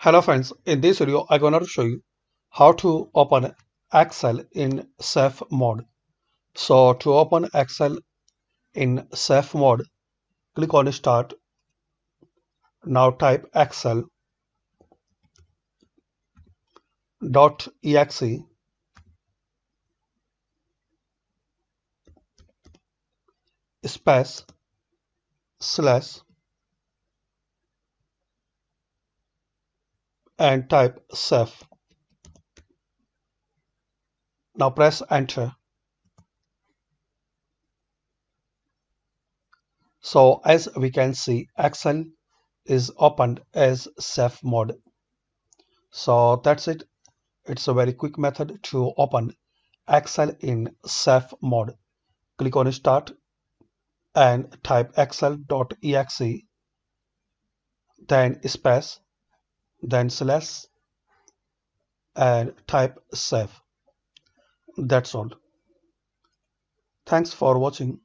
Hello friends, in this video I'm gonna show you how to open Excel in safe mode. So to open Excel in safe mode, click on start. Now type excel.exe space slash and type safe. Now press enter. So as we can see, Excel is opened as safe mode. So that's it. It's a very quick method to open Excel in safe mode. Click on start and type excel.exe, then space, then slash and type save. That's all. Thanks for watching.